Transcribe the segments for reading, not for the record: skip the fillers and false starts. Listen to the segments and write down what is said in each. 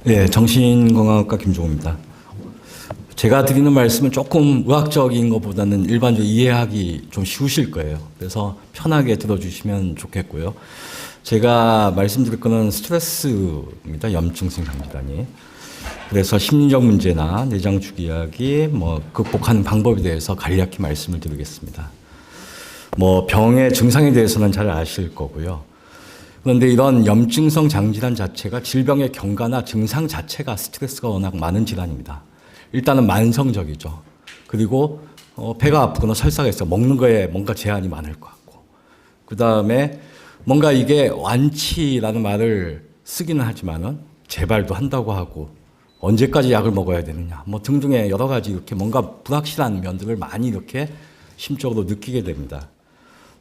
예, 정신건강학과 김종우입니다. 제가 드리는 말씀은 조금 의학적인 것보다는 일반적으로 이해하기 좀 쉬우실 거예요. 그래서 편하게 들어주시면 좋겠고요. 제가 말씀드릴 거는 스트레스입니다. 염증성 장질환이. 그래서 심리적 문제나 내장 주기 이야기, 극복하는 방법에 대해서 간략히 말씀을 드리겠습니다. 병의 증상에 대해서는 잘 아실 거고요. 그런데 이런 염증성 장질환 자체가 질병의 경과나 증상 자체가 스트레스가 워낙 많은 질환입니다. 일단은 만성적이죠. 그리고 배가 아프거나 설사가 있어 먹는 거에 뭔가 제한이 많을 것 같고, 그 다음에 뭔가 이게 완치라는 말을 쓰기는 하지만은 재발도 한다고 하고, 언제까지 약을 먹어야 되느냐 등등의 여러 가지 이렇게 뭔가 불확실한 면들을 많이 이렇게 심적으로 느끼게 됩니다.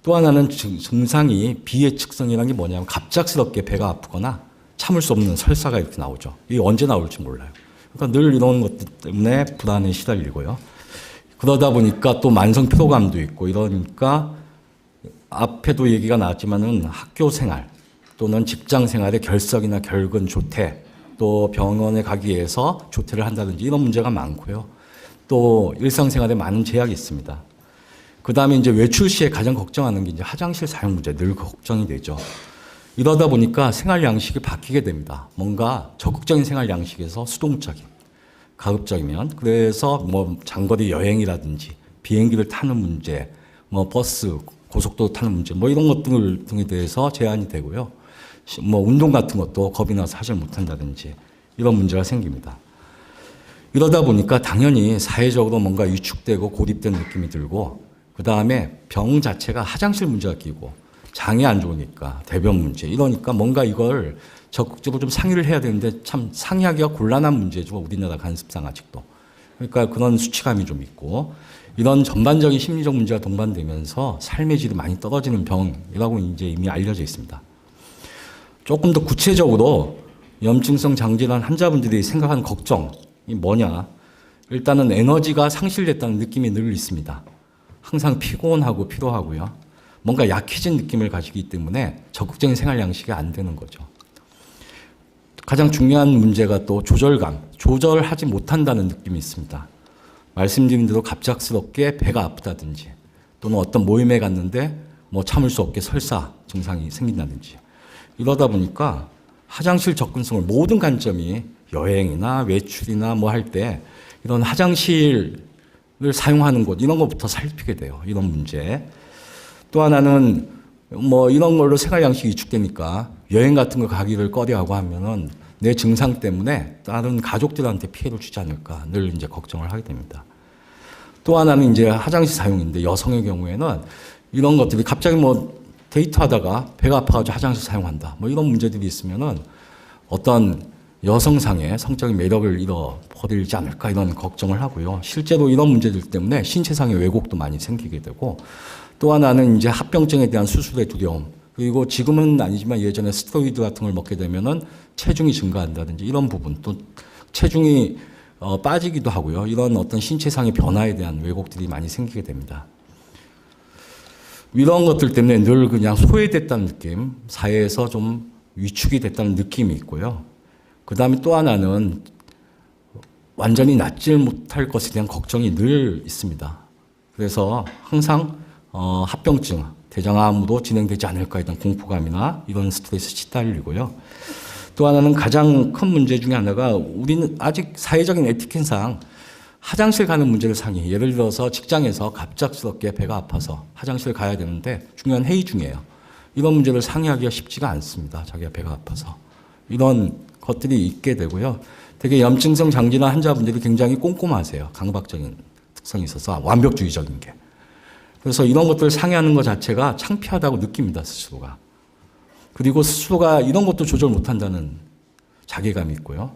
또 하나는 증상이 비예측성이라는 게 뭐냐면 갑작스럽게 배가 아프거나 참을 수 없는 설사가 이렇게 나오죠. 이게 언제 나올지 몰라요. 그러니까 늘 이런 것들 때문에 불안에 시달리고요. 그러다 보니까 또 만성 피로감도 있고, 이러니까 앞에도 얘기가 나왔지만은 학교 생활 또는 직장 생활의 결석이나 결근 조퇴, 또 병원에 가기 위해서 조퇴를 한다든지 이런 문제가 많고요. 또 일상생활에 많은 제약이 있습니다. 그 다음에 이제 외출 시에 가장 걱정하는 게 이제 화장실 사용 문제, 늘 걱정이 되죠. 이러다 보니까 생활 양식이 바뀌게 됩니다. 뭔가 적극적인 생활 양식에서 수동적인, 가급적이면. 그래서 장거리 여행이라든지 비행기를 타는 문제, 버스, 고속도로 타는 문제, 이런 것들 등에 대해서 제한이 되고요. 운동 같은 것도 겁이 나서 하지 못한다든지 이런 문제가 생깁니다. 이러다 보니까 당연히 사회적으로 뭔가 위축되고 고립된 느낌이 들고, 그 다음에 병 자체가 화장실 문제가 끼고 장이 안 좋으니까 대변 문제, 이러니까 뭔가 이걸 적극적으로 좀 상의를 해야 되는데 참 상의하기가 곤란한 문제죠. 우리나라 간습상 아직도. 그러니까 그런 수치감이 좀 있고, 이런 전반적인 심리적 문제가 동반되면서 삶의 질이 많이 떨어지는 병이라고 이제 이미 알려져 있습니다. 조금 더 구체적으로 염증성 장질환 환자분들이 생각하는 걱정이 뭐냐. 일단은 에너지가 상실됐다는 느낌이 늘 있습니다. 항상 피곤하고 피로하고요. 뭔가 약해진 느낌을 가지기 때문에 적극적인 생활 양식이 안 되는 거죠. 가장 중요한 문제가 또 조절감, 조절하지 못한다는 느낌이 있습니다. 말씀드린 대로 갑작스럽게 배가 아프다든지, 또는 어떤 모임에 갔는데 참을 수 없게 설사 증상이 생긴다든지, 이러다 보니까 화장실 접근성을 모든 관점이 여행이나 외출이나 할 때 이런 화장실을 사용하는 곳, 이런 것부터 살피게 돼요. 이런 문제. 또 하나는 이런 걸로 생활 양식이 위축되니까 여행 같은 거 가기를 꺼려하고 하면은 내 증상 때문에 다른 가족들한테 피해를 주지 않을까 늘 이제 걱정을 하게 됩니다. 또 하나는 이제 화장실 사용인데, 여성의 경우에는 이런 것들이 갑자기 데이트하다가 배가 아파가지고 화장실 사용한다, 이런 문제들이 있으면은 어떤 여성상의 성적인 매력을 잃어버리지 않을까 이런 걱정을 하고요. 실제로 이런 문제들 때문에 신체상의 왜곡도 많이 생기게 되고, 또 하나는 이제 합병증에 대한 수술의 두려움, 그리고 지금은 아니지만 예전에 스테로이드 같은 걸 먹게 되면은 체중이 증가한다든지 이런 부분, 또 체중이 빠지기도 하고요. 이런 어떤 신체상의 변화에 대한 왜곡들이 많이 생기게 됩니다. 이런 것들 때문에 늘 그냥 소외됐다는 느낌, 사회에서 좀 위축이 됐다는 느낌이 있고요. 그 다음에 또 하나는 완전히 낫질 못할 것에 대한 걱정이 늘 있습니다. 그래서 항상 합병증, 대장암으로 진행되지 않을까 이런 공포감이나 이런 스트레스 시달리고요. 또 하나는 가장 큰 문제 중에 하나가, 우리는 아직 사회적인 에티켓상 화장실 가는 문제를 상의. 예를 들어서 직장에서 갑작스럽게 배가 아파서 화장실 가야 되는데 중요한 회의 중이에요. 이런 문제를 상의하기가 쉽지가 않습니다. 자기가 배가 아파서. 이런 것들이 있게 되고요. 되게 염증성 장질환 환자분들이 굉장히 꼼꼼하세요. 강박적인 특성이 있어서 완벽주의적인 게. 그래서 이런 것들을 상의하는 것 자체가 창피하다고 느낍니다. 스스로가. 그리고 스스로가 이런 것도 조절 못한다는 자괴감이 있고요.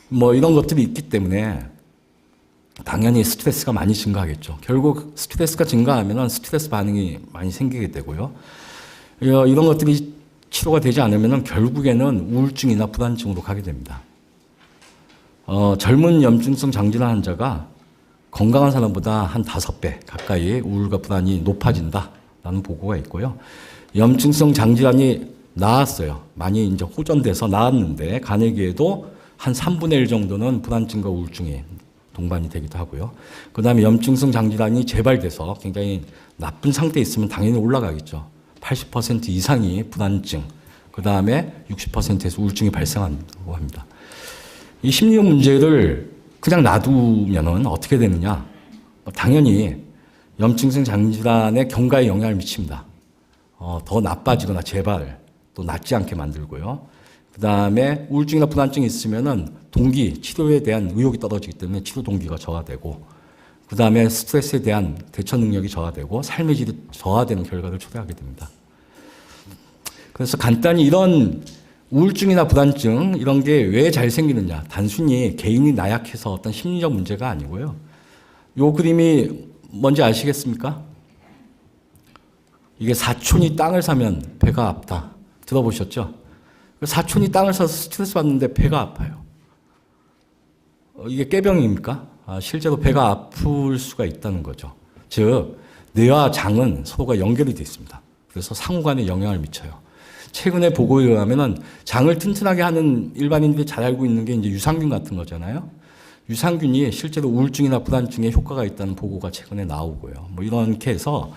이런 것들이 있기 때문에 당연히 스트레스가 많이 증가하겠죠. 결국 스트레스가 증가하면 스트레스 반응이 많이 생기게 되고요. 이런 것들이 치료가 되지 않으면 결국에는 우울증이나 불안증으로 가게 됩니다. 젊은 염증성 장질환 환자가 건강한 사람보다 한 5배 가까이 우울과 불안이 높아진다라는 보고가 있고요. 염증성 장질환이 나았어요. 많이 이제 호전돼서 나았는데 간에기에도 한 3분의 1 정도는 불안증과 우울증이 동반이 되기도 하고요. 그 다음에 염증성 장질환이 재발돼서 굉장히 나쁜 상태에 있으면 당연히 올라가겠죠. 80% 이상이 불안증, 그 다음에 60%에서 우울증이 발생한다고 합니다. 이 심리적 문제를 그냥 놔두면 어떻게 되느냐? 당연히 염증성 장질환의 경과에 영향을 미칩니다. 더 나빠지거나 재발, 또 낫지 않게 만들고요. 그 다음에 우울증이나 불안증이 있으면은 동기, 치료에 대한 의욕이 떨어지기 때문에 치료 동기가 저하되고, 그 다음에 스트레스에 대한 대처 능력이 저하되고, 삶의 질이 저하되는 결과를 초래하게 됩니다. 그래서 간단히 이런 우울증이나 불안증, 이런 게 왜 잘 생기느냐. 단순히 개인이 나약해서 어떤 심리적 문제가 아니고요. 요 그림이 뭔지 아시겠습니까? 이게 사촌이 땅을 사면 배가 아프다. 들어보셨죠? 사촌이 땅을 사서 스트레스 받는데 배가 아파요. 이게 꾀병입니까? 실제로 배가 아플 수가 있다는 거죠. 즉, 뇌와 장은 서로가 연결이 되어 있습니다. 그래서 상호간에 영향을 미쳐요. 최근에 보고에 의하면은 장을 튼튼하게 하는 일반인들이 잘 알고 있는 게 이제 유산균 같은 거잖아요. 유산균이 실제로 우울증이나 불안증에 효과가 있다는 보고가 최근에 나오고요. 뭐 이렇게 해서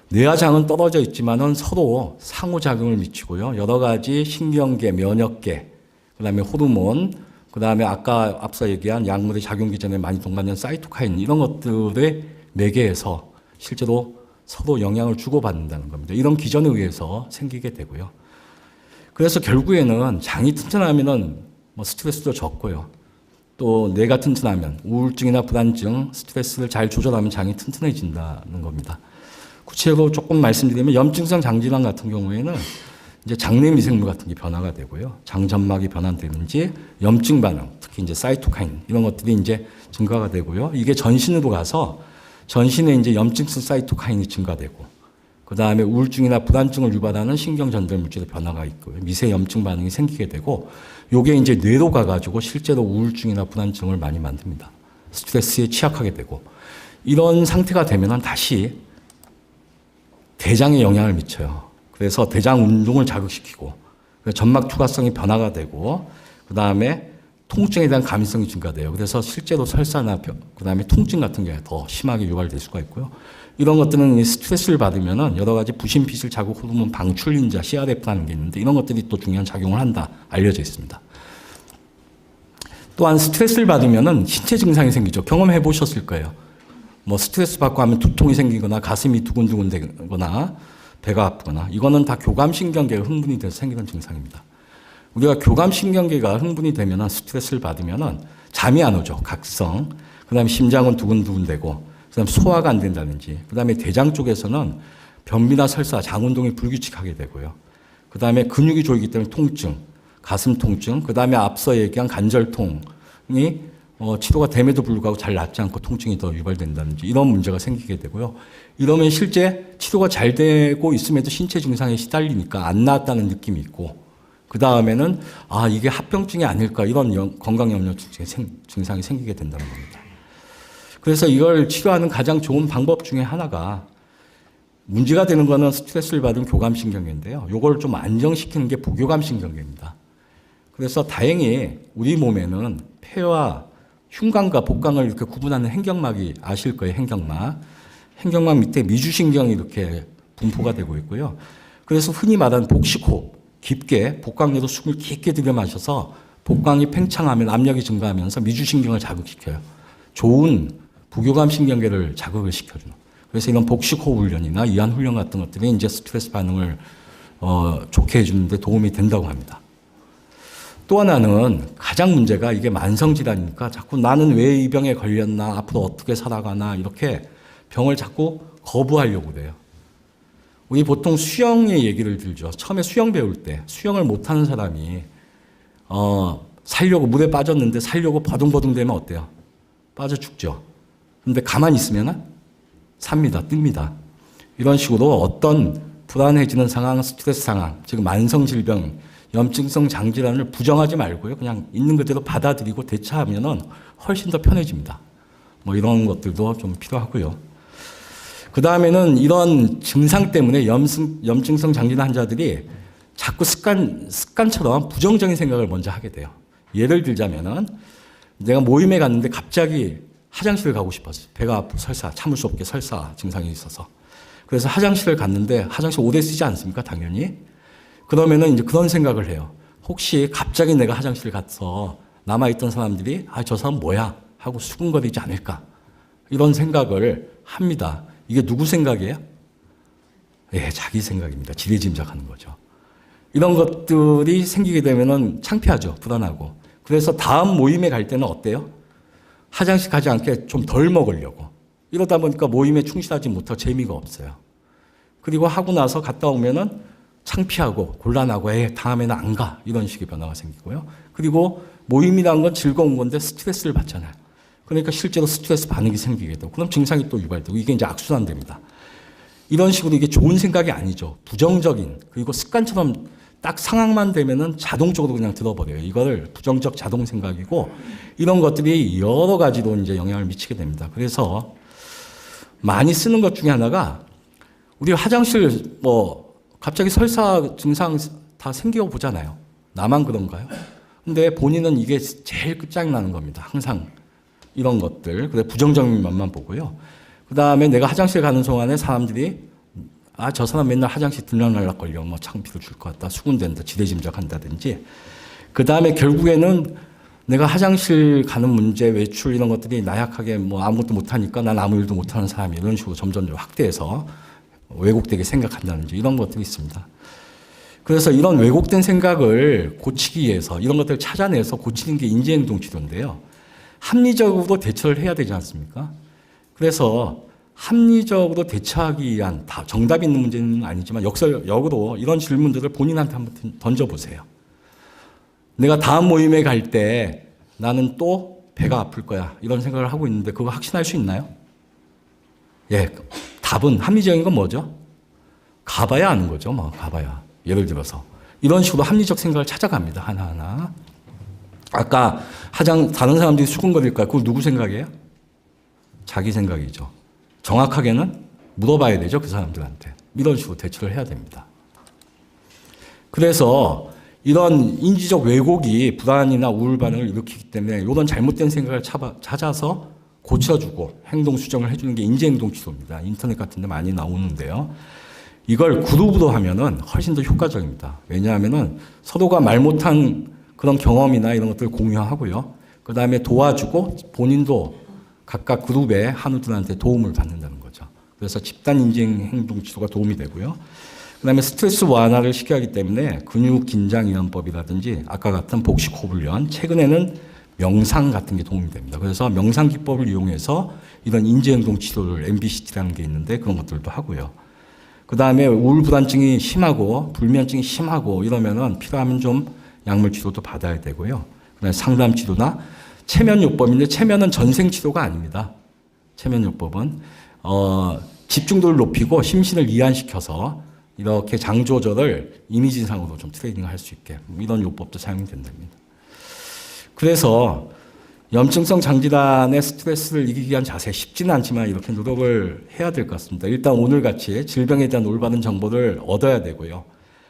뇌와 장은 떨어져 있지만은 서로 상호작용을 미치고요. 여러 가지 신경계, 면역계, 그 다음에 호르몬, 그 다음에 아까 앞서 얘기한 약물의 작용 기전에 많이 동반된 사이토카인, 이런 것들의 매개에서 실제로 서로 영향을 주고받는다는 겁니다. 이런 기전에 의해서 생기게 되고요. 그래서 결국에는 장이 튼튼하면은 뭐 스트레스도 적고요. 또 뇌가 튼튼하면 우울증이나 불안증, 스트레스를 잘 조절하면 장이 튼튼해진다는 겁니다. 구체적으로 조금 말씀드리면 염증성 장질환 같은 경우에는 이제 장내 미생물 같은 게 변화가 되고요. 장점막이 변화되는지 염증 반응, 특히 이제 사이토카인 이런 것들이 이제 증가가 되고요. 이게 전신으로 가서 전신에 이제 염증성 사이토카인이 증가되고, 그 다음에 우울증이나 불안증을 유발하는 신경 전달 물질의 변화가 있고요. 미세 염증 반응이 생기게 되고, 요게 이제 뇌로 가가지고 실제로 우울증이나 불안증을 많이 만듭니다. 스트레스에 취약하게 되고, 이런 상태가 되면은 다시 대장에 영향을 미쳐요. 그래서 대장 운동을 자극시키고, 점막 투과성이 변화가 되고, 그 다음에 통증에 대한 감염성이 증가돼요. 그래서 실제로 설사나 그 다음에 통증 같은 게 더 심하게 유발될 수가 있고요. 이런 것들은 스트레스를 받으면은 여러 가지 부신피질 자극 호르몬 방출인자 CRF라는 게 있는데, 이런 것들이 또 중요한 작용을 한다 알려져 있습니다. 또한 스트레스를 받으면은 신체 증상이 생기죠. 경험해 보셨을 거예요. 뭐 스트레스 받고 하면 두통이 생기거나 가슴이 두근두근 되거나 배가 아프거나, 이거는 다 교감신경계가 흥분이 돼서 생기는 증상입니다. 우리가 교감신경계가 흥분이 되면은 스트레스를 받으면은 잠이 안 오죠. 각성. 그 다음에 심장은 두근두근 되고, 그 다음에 소화가 안 된다든지, 그 다음에 대장 쪽에서는 변비나 설사, 장운동이 불규칙하게 되고요. 그 다음에 근육이 조이기 때문에 통증, 가슴 통증, 그 다음에 앞서 얘기한 관절통이 치료가 됨에도 불구하고 잘 낫지 않고 통증이 더 유발된다든지 이런 문제가 생기게 되고요. 이러면 실제 치료가 잘 되고 있음에도 신체 증상에 시달리니까 안 나았다는 느낌이 있고, 그 다음에는 이게 합병증이 아닐까 이런 건강염려증 증상이 생기게 된다는 겁니다. 그래서 이걸 치료하는 가장 좋은 방법 중에 하나가, 문제가 되는 거는 스트레스를 받은 교감신경계인데요. 이걸 좀 안정시키는 게 부교감신경계입니다. 그래서 다행히 우리 몸에는 폐와 흉곽과 복강을 이렇게 구분하는 행경막이 아실 거예요. 행경막 밑에 미주신경이 이렇게 분포가 되고 있고요. 그래서 흔히 말하는 복식호흡, 깊게 복강내로 숨을 깊게 들여 마셔서 복강이 팽창하면 압력이 증가하면서 미주신경을 자극시켜요. 좋은 부교감신경계를 자극을 시켜주는. 그래서 이런 복식호흡 훈련이나 이완 훈련 같은 것들이 이제 스트레스 반응을 좋게 해주는데 도움이 된다고 합니다. 또 하나는 가장 문제가, 이게 만성질환이니까 자꾸 나는 왜 이 병에 걸렸나, 앞으로 어떻게 살아가나, 이렇게 병을 자꾸 거부하려고 그래요. 우리 보통 수영의 얘기를 들죠. 처음에 수영 배울 때 수영을 못하는 사람이 살려고 물에 빠졌는데 살려고 버둥버둥 되면 어때요? 빠져 죽죠. 근데 가만히 있으면 삽니다. 뜹니다. 이런 식으로 어떤 불안해지는 상황, 스트레스 상황, 즉 만성질병, 염증성 장질환을 부정하지 말고요. 그냥 있는 그대로 받아들이고 대처하면은 훨씬 더 편해집니다. 뭐 이런 것들도 좀 필요하고요. 그 다음에는 이런 증상 때문에 염증성 장질환 환자들이 자꾸 습관처럼 부정적인 생각을 먼저 하게 돼요. 예를 들자면은 내가 모임에 갔는데 갑자기 화장실을 가고 싶었어요. 배가 아프고 설사, 참을 수 없게 설사 증상이 있어서. 그래서 화장실을 갔는데 화장실 오래 쓰지 않습니까? 당연히. 그러면은 이제 그런 생각을 해요. 혹시 갑자기 내가 화장실 가서 남아있던 사람들이 저 사람 뭐야? 하고 수군거리지 않을까? 이런 생각을 합니다. 이게 누구 생각이에요? 예, 자기 생각입니다. 지레짐작하는 거죠. 이런 것들이 생기게 되면은 창피하죠. 불안하고. 그래서 다음 모임에 갈 때는 어때요? 화장실 가지 않게 좀 덜 먹으려고. 이러다 보니까 모임에 충실하지 못하고 재미가 없어요. 그리고 하고 나서 갔다 오면은 창피하고 곤란하고 다음에는 안 가. 이런 식의 변화가 생기고요. 그리고 모임이라는 건 즐거운 건데 스트레스를 받잖아요. 그러니까 실제로 스트레스 반응이 생기게 되고 그럼 증상이 또 유발되고 이게 이제 악순환됩니다. 이런 식으로 이게 좋은 생각이 아니죠. 부정적인 그리고 습관처럼 딱 상황만 되면은 자동적으로 그냥 들어버려요. 이거를 부정적 자동 생각이고 이런 것들이 여러 가지로 이제 영향을 미치게 됩니다. 그래서 많이 쓰는 것 중에 하나가 우리 화장실 갑자기 설사 증상 다 생겨 보잖아요. 나만 그런가요? 근데 본인은 이게 제일 끝장나는 겁니다. 항상 이런 것들. 그래서 부정적인 면만 보고요. 그 다음에 내가 화장실 가는 동안에 사람들이 저 사람 맨날 화장실 들락날락 걸려. 창피를 줄 것 같다. 수군된다. 지레짐작한다든지. 그 다음에 결국에는 내가 화장실 가는 문제, 외출 이런 것들이 나약하게 아무것도 못하니까 난 아무 일도 못하는 사람이 이런 식으로 점점 확대해서 왜곡되게 생각한다든지 이런 것들이 있습니다. 그래서 이런 왜곡된 생각을 고치기 위해서 이런 것들을 찾아내서 고치는 게 인지행동 치료인데요. 합리적으로 대처를 해야 되지 않습니까? 그래서 합리적으로 대처하기 위한 정답이 있는 문제는 아니지만 역으로 이런 질문들을 본인한테 한번 던져보세요. 내가 다음 모임에 갈 때 나는 또 배가 아플 거야. 이런 생각을 하고 있는데 그거 확신할 수 있나요? 예, 답은 합리적인 건 뭐죠? 가봐야 아는 거죠. 가봐야. 예를 들어서 이런 식으로 합리적 생각을 찾아갑니다. 하나하나. 아까 다른 사람들이 수군거릴까요? 그걸 누구 생각이에요? 자기 생각이죠. 정확하게는 물어봐야 되죠. 그 사람들한테. 이런 식으로 대처를 해야 됩니다. 그래서 이런 인지적 왜곡이 불안이나 우울 반응을 일으키기 때문에 이런 잘못된 생각을 찾아서 고쳐주고 행동 수정을 해주는 게 인지행동 치료입니다. 인터넷 같은 데 많이 나오는데요. 이걸 그룹으로 하면은 훨씬 더 효과적입니다. 왜냐하면은 서로가 말 못한 그런 경험이나 이런 것들을 공유하고요. 그 다음에 도와주고 본인도 각각 그룹의 한우들한테 도움을 받는다는 거죠. 그래서 집단 인지행동 치료가 도움이 되고요. 그 다음에 스트레스 완화를 시켜야 하기 때문에 근육 긴장 이완법이라든지 아까 같은 복식 호흡련, 최근에는 명상 같은 게 도움이 됩니다. 그래서 명상 기법을 이용해서 이런 인지행동 치료를 MBCT라는 게 있는데 그런 것들도 하고요. 그 다음에 우울 불안증이 심하고 불면증이 심하고 이러면은 필요하면 좀 약물 치료도 받아야 되고요. 그다음에 상담 치료나 체면요법인데 체면은 전생 치료가 아닙니다. 체면요법은 집중도를 높이고 심신을 이완시켜서 이렇게 장 조절을 이미지상으로 좀 트레이닝을 할 수 있게 이런 요법도 사용이 된답니다. 그래서 염증성 장질환의 스트레스를 이기기 위한 자세 쉽지는 않지만 이렇게 노력을 해야 될 것 같습니다. 일단 오늘같이 질병에 대한 올바른 정보를 얻어야 되고요.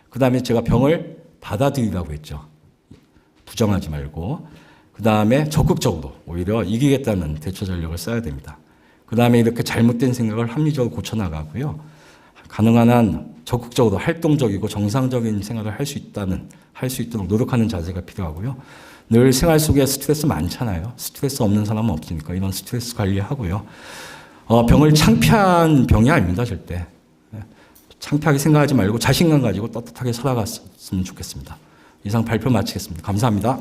그 다음에 제가 병을 받아들이라고 했죠. 부정하지 말고. 그 다음에 적극적으로 오히려 이기겠다는 대처 전략을 써야 됩니다. 그 다음에 이렇게 잘못된 생각을 합리적으로 고쳐나가고요. 가능한 한 적극적으로 활동적이고 정상적인 생활을 할 수 있도록 노력하는 자세가 필요하고요. 늘 생활 속에 스트레스 많잖아요. 스트레스 없는 사람은 없으니까 이런 스트레스 관리하고요. 병을 창피한 병이 아닙니다, 절대. 창피하게 생각하지 말고 자신감 가지고 떳떳하게 살아갔으면 좋겠습니다. 이상 발표 마치겠습니다. 감사합니다.